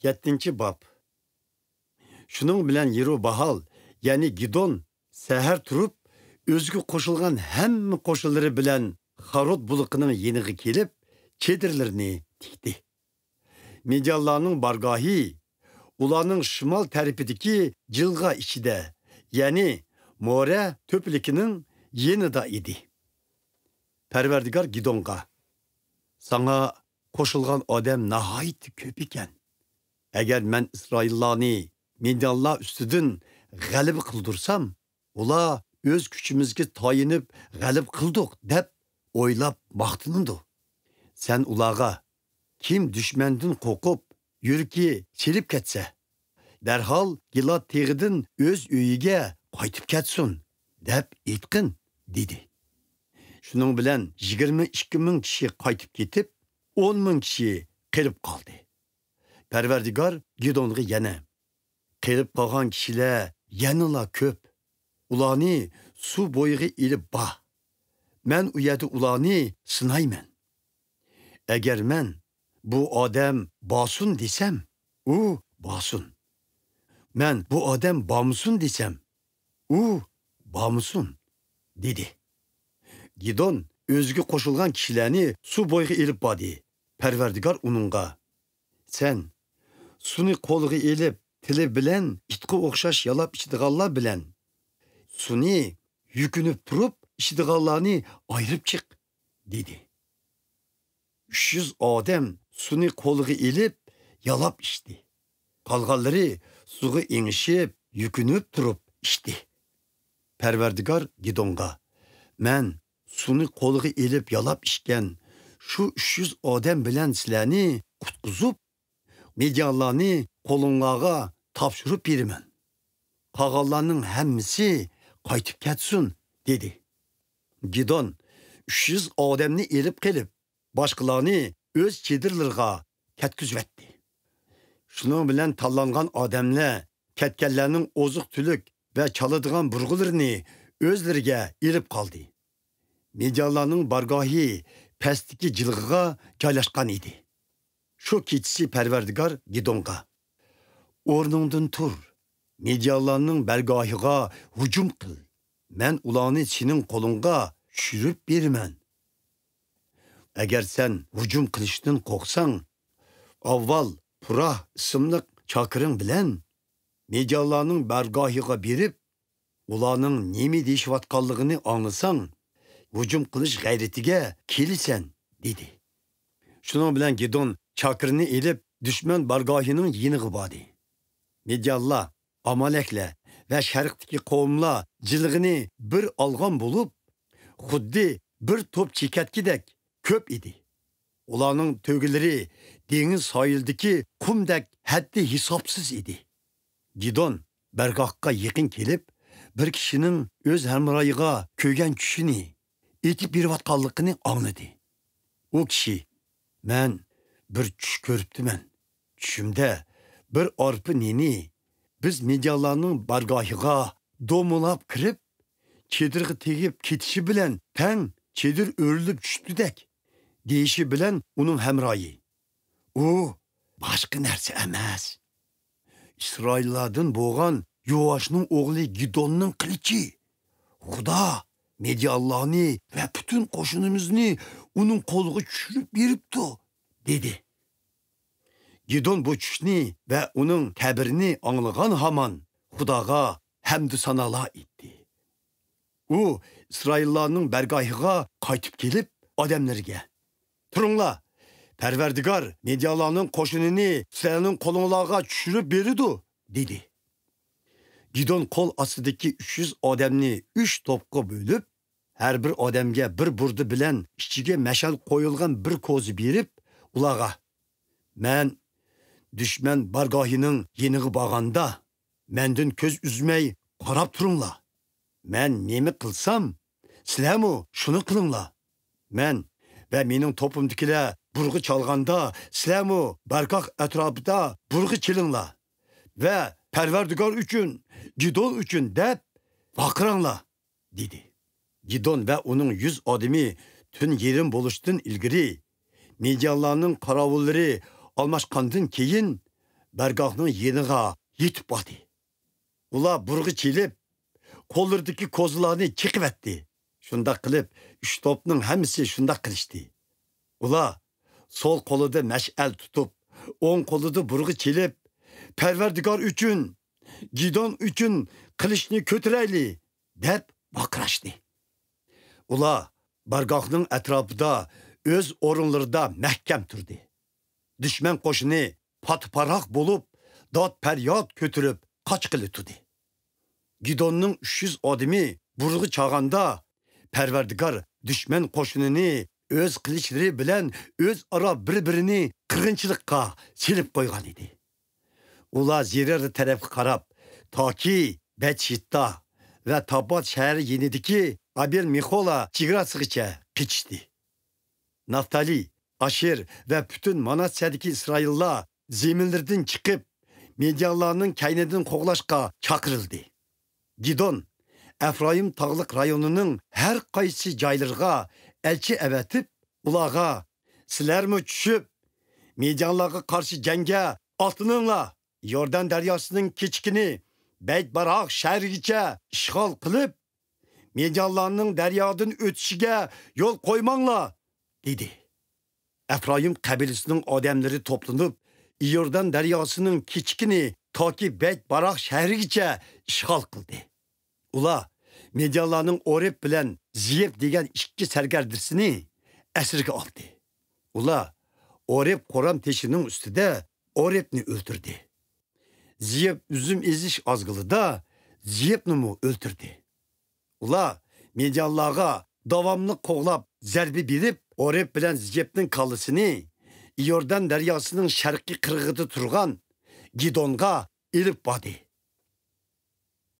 7. bab. Şunun bilen Yeru Bahal, yani Gidon, seher turup, özgü koşulgan hem koşulları bilen Harod buluqının yeniği kelip, çedirlerini tikdi. Midyallarının bargahi, ulanın şimal tarafideki cilga içide, yani More töplikinin yenida idi. Perverdigar Gidon'a, sana koşulgan adam nahayit köp iken, eğer men İsraillarni Midyallar üstüdün galip kıldırsam, ula öz küçümüzge tayinip galip kıldık dep oylap baktınındı. Sen ulağa kim düşmendin kokup yürki çelip ketse, derhal Gilad teğidin öz öyüge qaytıp ketsin dep etkin dedi. Şunun bilen 22 bin kişi qaytıp ketip 10 bin kişi qilip kaldı. Perverdigar Gidon'u yana. Qilip kalgan kişiler yanıla köp. Ulanı su boyuğu ilip bah. Men uyedi ulanı sınaymen. Eğer men bu adam basun desem, u basun. Men bu adam bamusun desem, u bamusun dedi. Gidon özgü koşulgan kişilerini su boyuğu ilip badi. Perverdigar onunğa. Sen suni koluğu ilip tili bilen itki okşaş yalap içidiğallar bilen. Suni yükünüp turup içidiğallarını ayırıp çık dedi. 300 adam suni koluğu ilip yalap içti. Kalgalları suğu inişip yükünüp turup içti. Perverdigar Gidon'a. Men suni koluğu ilip yalap içken şu 300 adam bilen sileni kutkuzup Midyallarni kolunlağa tapşırıp birimen. Kağallarının hemmisi qaytıp ketsin dedi. Gidon 300 adamni elip kelip başkalarını öz çedirlerine ketküzvetti. Şunun bilen tallangan adamlar ketkellerinin ozuk tülük ve çalıdığan burgularını özlerine elip kaldı. Midyallarının bargahi pestiki cilgıga caylaşkan idi. Şu keçisi Perverdigar Gidon'a. Ornundan tur, Midyallarının bergahıga hücum kıl. Men ulanı senin kolunga şürüp birmen. Eğer sen hücum kılıştın korksan, avval Purah isimlik çakırın bilen, Midyallarının bergahıga birip, ulanın nemi deyişivatkallığını anlasan, hücum kılış gayretige kelisen dedi. Şunun bilen Gidon çakırını elip düşman bargahının yeniği badi. Midyallar, Amalekle ve şerqtiki kavimler cilgini bir algan bulup, xuddi bir top çiketkidek köp idi. Ulanın tögüleri deniz sahildeki kumdek haddi hesapsız idi. Gidon bergahka yakın kelip, bir kişinin öz hemrayıga köygen küşini, etip bir vatkallıkını anladı. O kişi, men bir çüş körüptümen. Çüşümde bir arpı neni, biz Midyallarının bargahıga domulap kirip, çedirgi tegip ketişi bilen ten çedir örülüp çüştüdek. Deyişi bilen onun hemrayı. O başka nerse emez. İsraillardan boğan Yovaş'ın oğlu Gidon'un kılıcı. Xuda Midyallarını ve bütün koşunumuzni onun koluğu çürüp biripti, dedi. Gidon bu çüşni ve onun tebirini anlagan haman Xudaga hamdü sanala etti. O İsraillarının bergahıga qaytıp gelip adamlarga. Turunla, Perverdigar Midyallarının koşununu senin kolunlağa çürüp biridu, dedi. Gidon kol asıdaki 300 adamni 3 topqa bölüp, her bir adamga bir burdu bilen içige meşal koyulgan bir kozu berip, ulağa. Men düşman bargahının yeniği bağanda, mendin köz üzmey qarab turunla. Men nemi kılsam, silemu şunu kılınla. Men ve mening topumdikiler burgu çalganda, silemu bargah etrafında burgu çilinla. Ve Perverdigar üçün, Gidon üçün dep vakıranla, dedi. Gidon ve onun 100 adamı tün yerin buluştun ilgiri, Midyallarının karavulları almaşkandın keyin, bargohning yeniga yetib bordi. Ular burg'i chelib, qo'llaridagi ko'zlarni chiqibatdi. Shunda qilib, 3 to'pning hammasi shunda qilishdi. Ular sol qo'lida mash'al tutib, o'ng qo'lida burg'i chelib, Parvardigor uchun, Gidon uchun qilishni ko'tarayli deb baqirashdi. Ular bargohning atrofida o'z o'rinlarida mahkam turdi. Dushman qo'shini patparoq bo'lib, dod faryod ko'tarib qochqili turdi. Gidonning 300 odami burg'i chag'anda Parvardigor dushman qo'shinini o'z qilichlari bilan o'zaro bir-birini qirg'inchilikqa selib qo'ygan edi. Ular Zerer tarafga qarab, toki Betshitda va Tabot shahri yenidiki Abel Mixola chegarasigacha kechishdi. Naftali, Asher va butun Manassiyadagi Isroillar zeminlardan chiqib, Medianlarning kaynidan qo'g'lashga chaqirildi. Gidon Efraim tog'liq rayonining har qaysi joylariga elchi avatib, ularga sizlarmi tushib, Medianlarga qarshi jangga otlaninglar. Yordan daryosining kechkini Beyt-Barak shahrigacha ishg'ol qilib, Medianlarning daryodan o'tishiga yo'l qo'ymanglar, dedi. Efraim qabilasining odamlari to'planib, Yordan daryosining kechkini toki Beyt-Barak shahrigacha ishg'ol qildi. Ular Medianlarning Oreb bilan Ziyeb degan ikki sargardisini asirga oldi. Ular Oreb qo'ram teshining ustida Orebni o'ldirdi. Ziyeb üzüm ezish azgılida Ziyebni o'ldirdi. Ular Medianlarga davomli qo'g'lab zarbi berib, Oreb bilan Ziyebning kallasini Yordan daryosining sharqiy qirg'ida turgan Gidonga elib bordi.